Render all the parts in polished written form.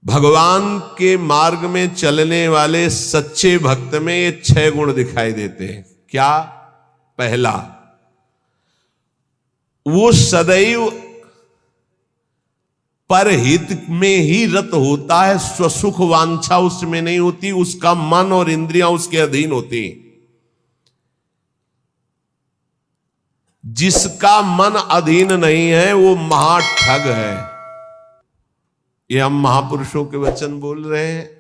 भगवान के मार्ग में चलने वाले सच्चे भक्त में ये 6 गुण दिखाई देते हैं। क्या? पहला, वो सदैव परहित में ही रत होता है, स्वसुख वांछा उसमें नहीं होती, उसका मन और इंद्रियां उसके अधीन होती। जिसका मन अधीन नहीं है वो महाठग है। ये हम महापुरुषों के वचन बोल रहे हैं।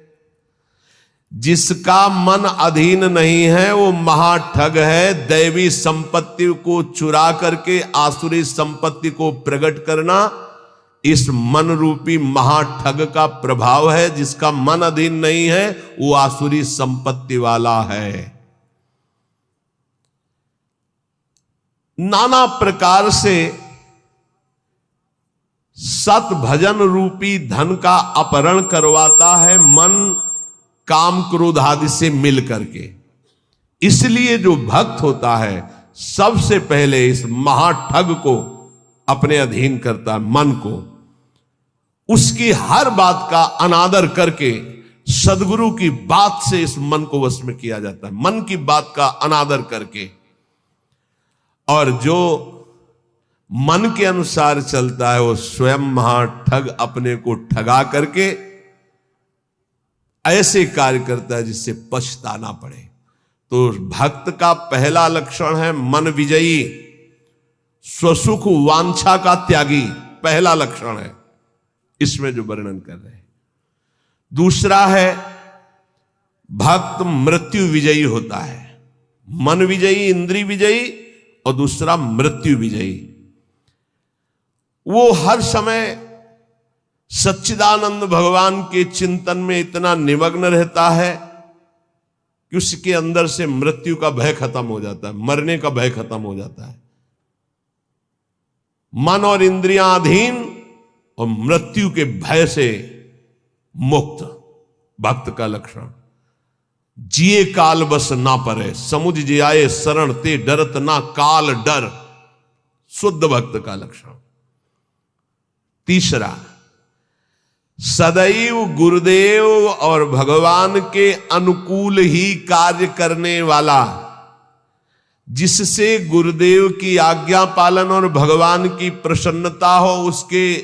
जिसका मन अधीन नहीं है वो महाठग है। दैवी संपत्ति को चुरा करके आसुरी संपत्ति को प्रकट करना इस मन रूपी महाठग का प्रभाव है। जिसका मन अधीन नहीं है वो आसुरी संपत्ति वाला है। नाना प्रकार से सत भजन रूपी धन का अपहरण करवाता है मन काम क्रोध आदि से मिल करके। इसलिए जो भक्त होता है सबसे पहले इस महाठग को अपने अधीन करता है, मन को। उसकी हर बात का अनादर करके सदगुरु की बात से इस मन को वश में किया जाता है, मन की बात का अनादर करके। और जो मन के अनुसार चलता है वो स्वयं महाठग अपने को ठगा करके ऐसे कार्य करता है जिससे पछताना पड़े। तो भक्त का पहला लक्षण है मन विजयी, स्वसुख वांछा का त्यागी, पहला लक्षण है इसमें जो वर्णन कर रहे हैं। दूसरा है भक्त मृत्यु विजयी होता है। मन विजयी, इंद्रिय विजयी, और दूसरा मृत्यु विजयी। वो हर समय सच्चिदानंद भगवान के चिंतन में इतना निमग्न रहता है कि उसके अंदर से मृत्यु का भय खत्म हो जाता है, मरने का भय खत्म हो जाता है। मन और इंद्रियां अधीन और मृत्यु के भय से मुक्त, भक्त का लक्षण। जिए काल बस ना परे, समुझ जियाए शरण ते डरत ना काल डर, शुद्ध भक्त का लक्षण। तीसरा, सदैव गुरुदेव और भगवान के अनुकूल ही कार्य करने वाला, जिससे गुरुदेव की आज्ञा पालन और भगवान की प्रसन्नता हो, उसके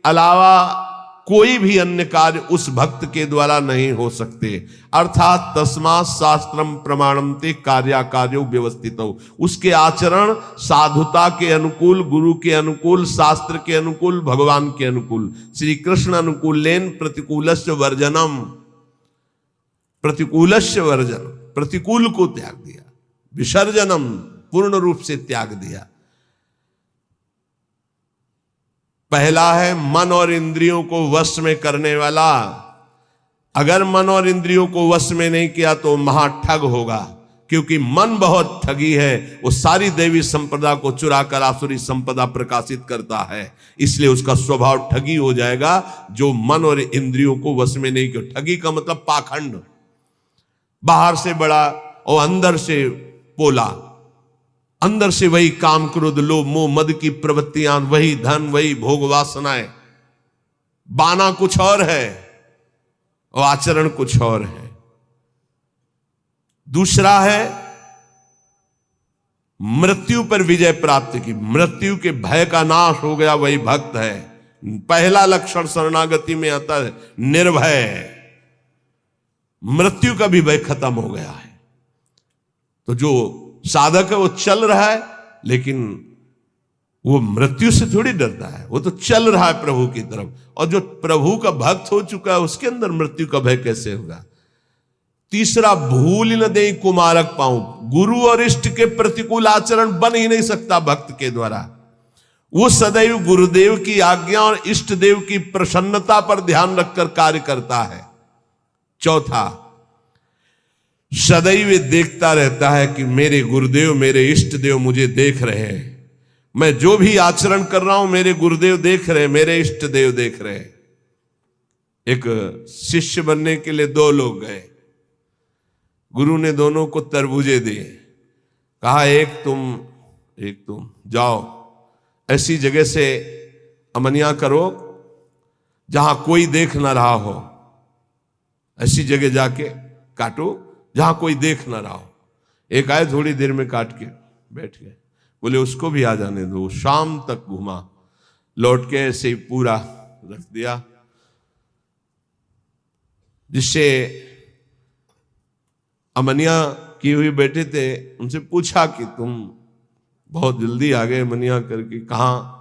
अलावा कोई भी अन्य कार्य उस भक्त के द्वारा नहीं हो सकते। अर्थात तस्मात् शास्त्रम प्रमाणन्ते कार्याकार्यो व्यवस्थितो। उसके आचरण साधुता के अनुकूल, गुरु के अनुकूल, शास्त्र के अनुकूल, भगवान के अनुकूल। श्री कृष्ण अनुकूलेन प्रतिकूलस्य वर्जनम, प्रतिकूलस्य वर्जन, प्रतिकूल को त्याग दिया, विसर्जनम पूर्ण रूप से त्याग दिया। पहला है मन और इंद्रियों को वश में करने वाला। अगर मन और इंद्रियों को वश में नहीं किया तो महाठग होगा, क्योंकि मन बहुत ठगी है। वो सारी देवी संपदा को चुराकर आसुरी संपदा प्रकाशित करता है, इसलिए उसका स्वभाव ठगी हो जाएगा। जो मन और इंद्रियों को वश में नहीं किया, ठगी का मतलब पाखंड, बाहर से बड़ा और अंदर से पोला। अंदर से वही काम क्रोध लोभ मोह मद की प्रवृत्तियां, वही धन, वही भोग वासनाएं। बाना कुछ और है और आचरण कुछ और है। दूसरा है मृत्यु पर विजय प्राप्त की, मृत्यु के भय का नाश हो गया, वही भक्त है। पहला लक्षण शरणागति में आता है निर्भय, मृत्यु का भी भय खत्म हो गया है। तो जो साधक है वो चल रहा है, लेकिन वो मृत्यु से थोड़ी डरता है, वो तो चल रहा है प्रभु की तरफ। और जो प्रभु का भक्त हो चुका है उसके अंदर मृत्यु का भय कैसे होगा। तीसरा, भूल न दे कुमारक पाऊं। गुरु और इष्ट के प्रतिकूल आचरण बन ही नहीं सकता भक्त के द्वारा। वो सदैव गुरुदेव की आज्ञा और इष्ट देव की प्रसन्नता पर ध्यान रखकर कार्य करता है। चौथा, सदैव देखता रहता है कि मेरे गुरुदेव, मेरे इष्ट देव मुझे देख रहे हैं। मैं जो भी आचरण कर रहा हूं मेरे गुरुदेव देख रहे हैं, मेरे इष्ट देव देख रहे हैं। एक शिष्य बनने के लिए 2 लोग गए। गुरु ने दोनों को तरबूजे दिए, कहा एक तुम जाओ ऐसी जगह से अमनिया करो जहां कोई देख ना रहा हो, ऐसी जगह जाके काटो जहां कोई देख ना रहा हो। एक आए थोड़ी देर में काट के बैठ गए, बोले उसको भी आ जाने दो। शाम तक घुमा, लौट के ऐसे ही पूरा रख दिया, जिससे अमनिया की हुई बैठे थे, उनसे पूछा कि तुम बहुत जल्दी आ गए मनिया करके, कहाँ?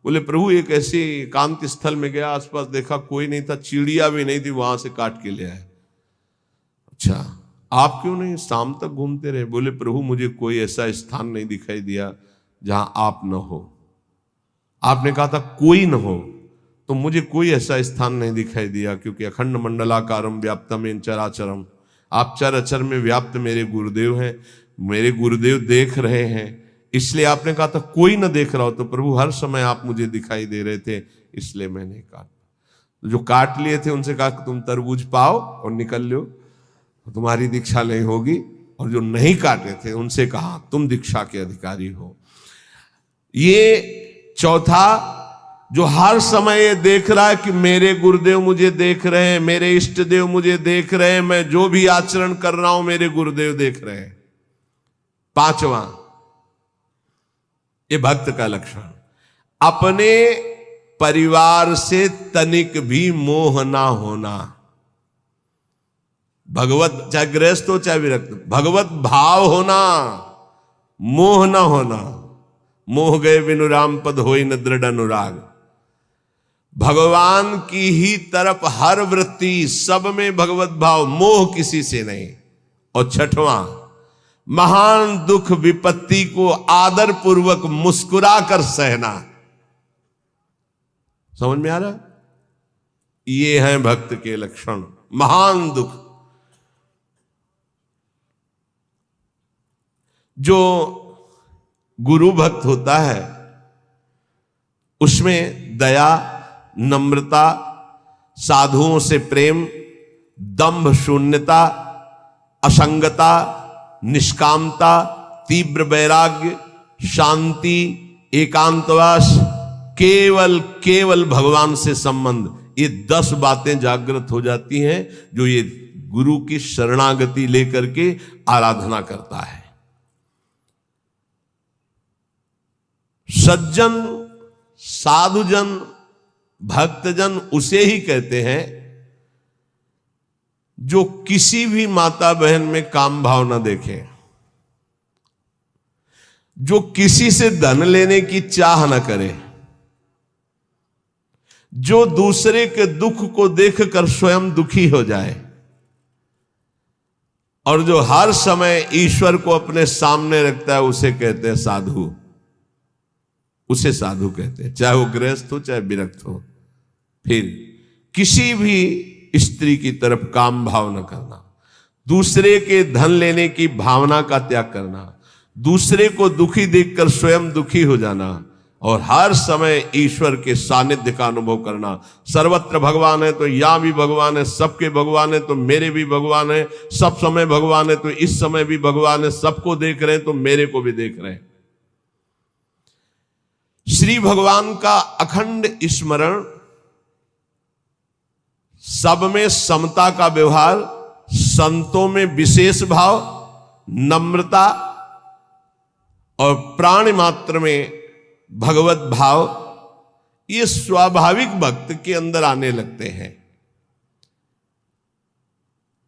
बोले प्रभु एक ऐसे एकांत स्थल में गया, आसपास देखा कोई नहीं था, चिड़िया भी नहीं थी, वहां से काट के ले आए। अच्छा आप क्यों नहीं शाम तक घूमते रहे? बोले प्रभु मुझे कोई ऐसा स्थान नहीं दिखाई दिया जहां आप न हो। आपने कहा था कोई न हो, तो मुझे कोई ऐसा स्थान नहीं दिखाई दिया, क्योंकि अखंड मंडलाकारम व्याप्तम चराचरम, आप चर अचर में व्याप्त मेरे गुरुदेव हैं, मेरे गुरुदेव देख रहे हैं, इसलिए आपने कहा था कोई न देख रहा हो, तो प्रभु हर समय आप मुझे दिखाई दे रहे थे, इसलिए मैंने काटा। जो काट लिए थे उनसे कहा कि तुम तरबूज पाओ और निकल लो, तुम्हारी दीक्षा नहीं होगी। और जो नहीं काटे थे उनसे कहा तुम दीक्षा के अधिकारी हो। ये चौथा, जो हर समय ये देख रहा है कि मेरे गुरुदेव मुझे देख रहे हैं, मेरे इष्ट देव मुझे देख रहे हैं, मैं जो भी आचरण कर रहा हूं मेरे गुरुदेव देख रहे हैं। पांचवा, ये भक्त का लक्षण, अपने परिवार से तनिक भी मोह ना होना। भगवत, चाहे गृहस्थ हो चाहे विरक्त, भगवत भाव होना, मोह ना होना। मोह गए बिनु राम पद होई न दृढ़ अनुराग। भगवान की ही तरफ हर वृत्ति, सब में भगवत भाव, मोह किसी से नहीं। और छठवां, महान दुख विपत्ति को आदर पूर्वक मुस्कुरा कर सहना। समझ में आ रहा? ये हैं भक्त के लक्षण। महान दुख, जो गुरु भक्त होता है उसमें दया, नम्रता, साधुओं से प्रेम, दंभ शून्यता, असंगता, निष्कामता, तीव्र वैराग्य, शांति, एकांतवास, केवल भगवान से संबंध, ये 10 बातें जागृत हो जाती हैं जो ये गुरु की शरणागति लेकर के आराधना करता है। सज्जन, साधुजन, भक्तजन उसे ही कहते हैं जो किसी भी माता बहन में काम भाव न देखे, जो किसी से धन लेने की चाह न करे, जो दूसरे के दुख को देखकर स्वयं दुखी हो जाए, और जो हर समय ईश्वर को अपने सामने रखता है, उसे कहते हैं साधु। उसे साधु कहते हैं, चाहे वो गृहस्थ हो चाहे विरक्त हो। फिर किसी भी स्त्री की तरफ काम भाव न करना, दूसरे के धन लेने की भावना का त्याग करना, दूसरे को दुखी देखकर स्वयं दुखी हो जाना, और हर समय ईश्वर के सानिध्य का अनुभव करना। सर्वत्र भगवान है तो यहां भी भगवान है, सबके भगवान है तो मेरे भी भगवान है, सब समय भगवान है तो इस समय भी भगवान है, सबको देख रहे हैं तो मेरे को भी देख रहे हैं। श्री भगवान का अखंड स्मरण, सब में समता का व्यवहार, संतों में विशेष भाव, नम्रता, और प्राण मात्र में भगवत भाव, ये स्वाभाविक भक्त के अंदर आने लगते हैं।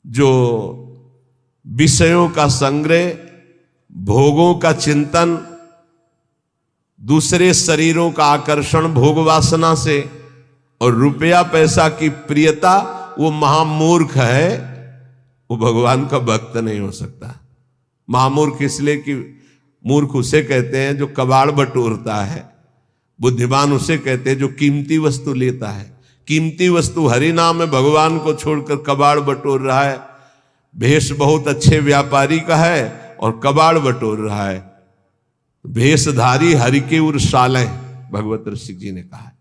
जो विषयों का संग्रह, भोगों का चिंतन, दूसरे शरीरों का आकर्षण भोग वासना से, और रुपया पैसा की प्रियता, वो महामूर्ख है, वो भगवान का भक्त नहीं हो सकता। महामूर्ख इसलिए कि मूर्ख उसे कहते हैं जो कबाड़ बटोरता है, बुद्धिमान उसे कहते हैं जो कीमती वस्तु लेता है। कीमती वस्तु हरि नाम में भगवान को छोड़कर कबाड़ बटोर रहा है। भेष बहुत अच्छे व्यापारी का है और कबाड़ बटोर रहा है। भेषधारी हरि के उर सालें, भगवत ऋषि जी ने कहा है।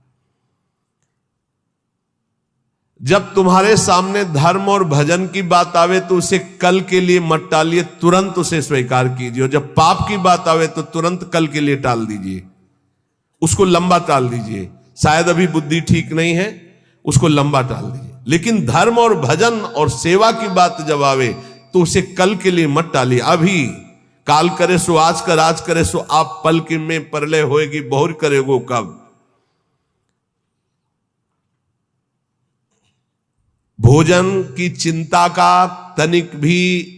जब तुम्हारे सामने धर्म और भजन की बात आवे तो उसे कल के लिए मत टालिए, तुरंत उसे स्वीकार कीजिए। और जब पाप की बात आवे तो तुरंत कल के लिए टाल दीजिए, उसको लंबा टाल दीजिए। शायद अभी बुद्धि ठीक नहीं है, उसको लंबा टाल दीजिए। लेकिन धर्म और भजन और सेवा की बात जब आवे तो उसे कल के लिए मत टालिए। अभी काल करे सो आज कर, आज करे सो आप पल के में परलय होएगी, बहुर करेगो कब। भोजन की चिंता का तनिक भी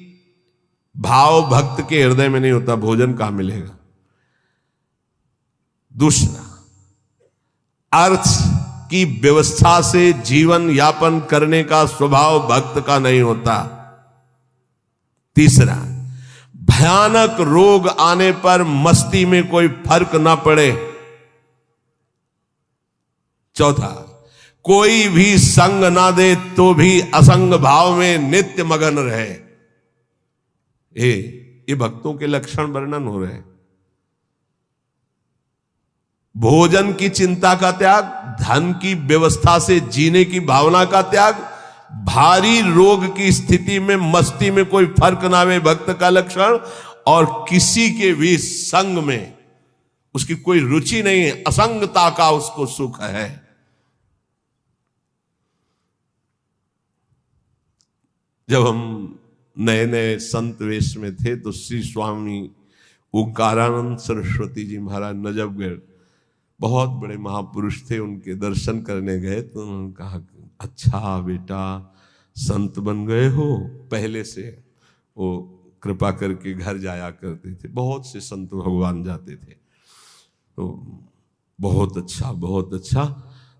भाव भक्त के हृदय में नहीं होता, भोजन कहां मिलेगा। दूसरा, अर्थ की व्यवस्था से जीवन यापन करने का स्वभाव भक्त का नहीं होता। तीसरा, भयानक रोग आने पर मस्ती में कोई फर्क ना पड़े। चौथा, कोई भी संग ना दे तो भी असंग भाव में नित्य मगन रहे। ये भक्तों के लक्षण वर्णन हो रहे हैं। भोजन की चिंता का त्याग, धन की व्यवस्था से जीने की भावना का त्याग, भारी रोग की स्थिति में मस्ती में कोई फर्क ना आवे भक्त का लक्षण, और किसी के भी संग में उसकी कोई रुचि नहीं है, असंगता का उसको सुख है। जब हम नए नए संत वेश में थे तो श्री स्वामी ओंकारानंद सरस्वती जी महाराज नजफगढ़, बहुत बड़े महापुरुष थे, उनके दर्शन करने गए तो उन्होंने कहा, अच्छा बेटा संत बन गए हो। पहले से वो कृपा करके घर जाया करते थे, बहुत से संत भगवान जाते थे, तो बहुत अच्छा बहुत अच्छा।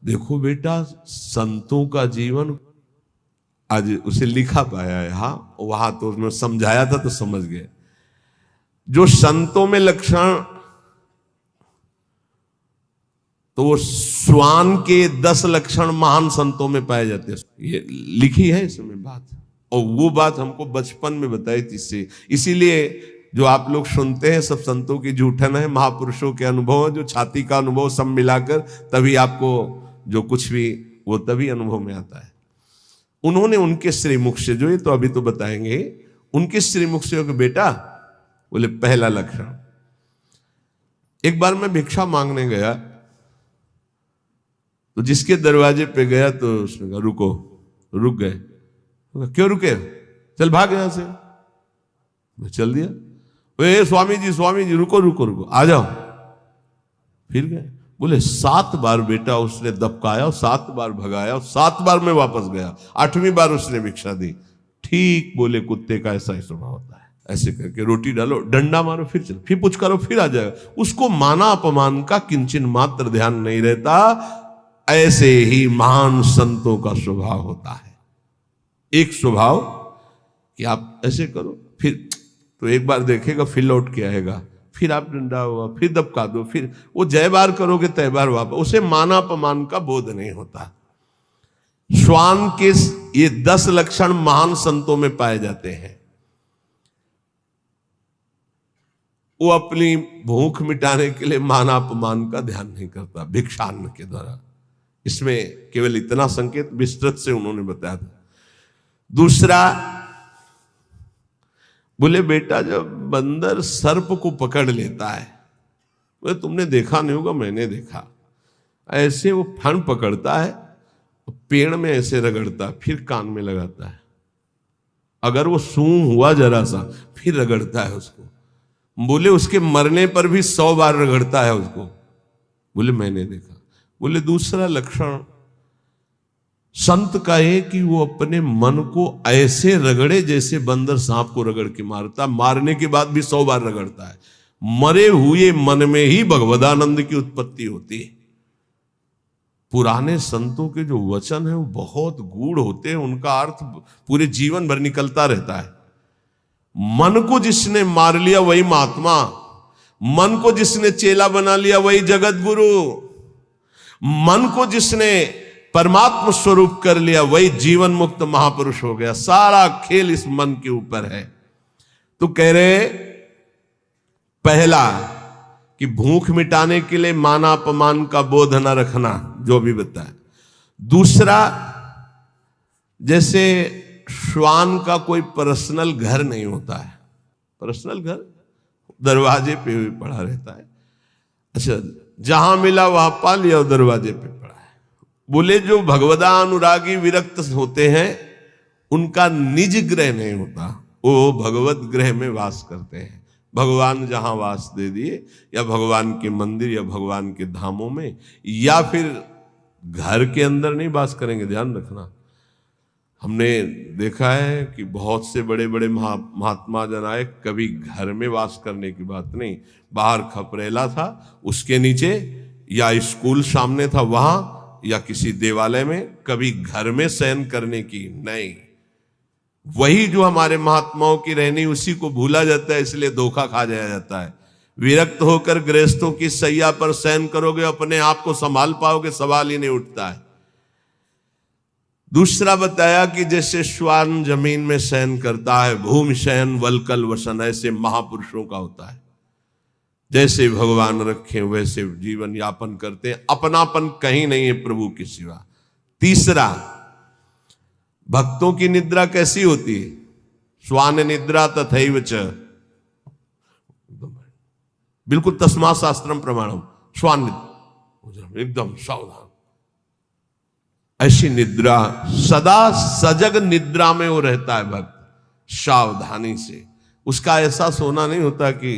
देखो बेटा संतों का जीवन, आज उसे लिखा पाया है, हाँ वहां तो उसने समझाया था तो समझ गए। जो संतों में लक्षण, तो वो श्वान के 10 लक्षण महान संतों में पाए जाते हैं, ये लिखी है इसमें बात। और वो बात हमको बचपन में बताई थी इससे, इसीलिए जो आप लोग सुनते हैं सब संतों की झूठन है, महापुरुषों के अनुभव, जो छाती का अनुभव सब मिलाकर तभी आपको जो कुछ भी वो तभी अनुभव में आता है। उन्होंने उनके श्रीमुख से, जो ये तो अभी तो बताएंगे, उनके श्रीमुख से कि बेटा, बोले पहला लक्षण, एक बार मैं भिक्षा मांगने गया तो जिसके दरवाजे पे गया तो उसने कहा रुको, रुक गए। क्यों रुके? चल भाग यहां से। मैं चल दिया। वे स्वामी जी रुको रुको रुको, आ जाओ। फिर गए। बोले 7 बार बेटा उसने दबकाया, 7 बार भगाया, 7 बार मैं वापस गया, 8वीं बार उसने भिक्षा दी। ठीक बोले कुत्ते का ऐसा ही स्वभाव होता है, ऐसे करके रोटी डालो, डंडा मारो, फिर चलो, फिर कुछ करो, फिर आ जाएगा। उसको माना अपमान का किंचन मात्र ध्यान नहीं रहता। ऐसे ही महान संतों का स्वभाव होता है। एक स्वभाव कि आप ऐसे करो, फिर तो एक बार देखेगा, फिर लौट के आएगा, फिर आप डंडा हुआ, फिर दबका दो, फिर वो जय बार करोगे तय बार वापस। उसे माना अपमान का बोध नहीं होता। श्वान के ये 10 लक्षण महान संतों में पाए जाते हैं। वो अपनी भूख मिटाने के लिए माना अपमान का ध्यान नहीं करता भिक्षान्न के द्वारा। इसमें केवल इतना संकेत विस्तृत से उन्होंने बताया था। दूसरा, बोले बेटा जब बंदर सर्प को पकड़ लेता है, बोले तुमने देखा नहीं होगा, मैंने देखा, ऐसे वो फण पकड़ता है, पेड़ में ऐसे रगड़ता है, फिर कान में लगाता है, अगर वो सूंघ हुआ जरा सा फिर रगड़ता है उसको। बोले उसके मरने पर भी 100 बार रगड़ता है उसको। बोले मैंने देखा। बोले दूसरा लक्षण संत का है कि वो अपने मन को ऐसे रगड़े जैसे बंदर सांप को रगड़ के मारता, मारने के बाद भी 100 बार रगड़ता है। मरे हुए मन में ही भगवदानंद की उत्पत्ति होती है। पुराने संतों के जो वचन है वो बहुत गूढ़ होते हैं, उनका अर्थ पूरे जीवन भर निकलता रहता है। मन को जिसने मार लिया वही महात्मा, मन को जिसने चेला बना लिया वही जगत गुरु, मन को जिसने परमात्मा स्वरूप कर लिया वही जीवन मुक्त महापुरुष हो गया। सारा खेल इस मन के ऊपर है। तो कह रहे पहला कि भूख मिटाने के लिए माना अपमान का बोध न रखना, जो भी बताया। दूसरा, जैसे श्वान का कोई पर्सनल घर नहीं होता है, पर्सनल घर दरवाजे पे भी पड़ा रहता है। अच्छा, जहां मिला वहां पा लिया, दरवाजे पे पड़ा है, बोले जो भगवदानुरागी विरक्त होते हैं उनका निज ग्रह नहीं होता, वो भगवत ग्रह में वास करते हैं। भगवान जहां वास दे दिए, या भगवान के मंदिर या भगवान के धामों में, या फिर घर के अंदर नहीं वास करेंगे। ध्यान रखना, हमने देखा है कि बहुत से बड़े बड़े महात्मा जन आए, कभी घर में वास करने की बात नहीं। बाहर खपरेला था, उसके नीचे, या स्कूल सामने था वहां, या किसी देवालय में, कभी घर में शयन करने की नहीं। वही जो हमारे महात्माओं की रहनी, उसी को भूला जाता है, इसलिए धोखा खा जाया जाता है। विरक्त होकर गृहस्थों की सैया पर शयन करोगे, अपने आप को संभाल पाओगे, सवाल ही नहीं उठता है। दूसरा बताया कि जैसे श्वान जमीन में शयन करता है, भूमि शयन वलकल वसन, ऐसे महापुरुषों का होता है। जैसे भगवान रखे वैसे जीवन यापन करते हैं, अपनापन कहीं नहीं है प्रभु के सिवा। तीसरा, भक्तों की निद्रा कैसी होती है? श्वान निद्रा तथैव च, बिल्कुल तस्मा शास्त्रम प्रमाणम, श्वान निद्रा एकदम सावधान, ऐसी निद्रा, सदा सजग निद्रा में वो रहता है भक्त, सावधानी से। उसका ऐसा सोना नहीं होता कि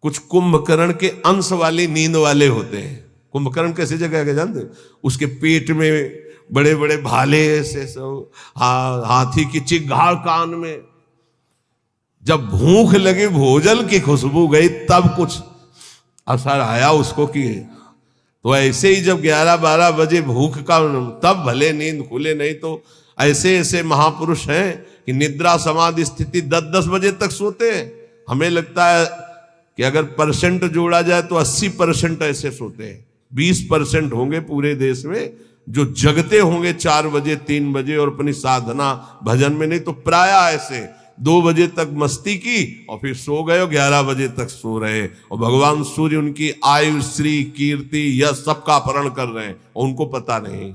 कुछ कुंभकर्ण के अंश वाली नींद वाले होते हैं। कुंभकर्ण कैसी जगह है जानते? उसके पेट में बड़े बड़े भाले ऐसे सब, हाथी की चिघाड़ कान में। जब भूख लगी, भोजन की खुशबू गई, तब कुछ असर आया उसको कि, तो ऐसे ही जब 11-12 बजे भूख का, तब भले नींद खुले, नहीं तो ऐसे ऐसे महापुरुष हैं कि निद्रा समाधि स्थिति 10-10 बजे तक सोते हैं। हमें लगता है कि अगर परसेंट जोड़ा जाए तो 80% ऐसे सोते हैं। 20% होंगे पूरे देश में जो जगते होंगे 4 बजे 3 बजे और अपनी साधना भजन में, नहीं तो प्राय ऐसे 2 बजे तक मस्ती की और फिर सो गए, 11 बजे तक सो रहे, और भगवान सूर्य उनकी आयु, श्री, कीर्ति, यह सबका अपहरण कर रहे हैं और उनको पता नहीं।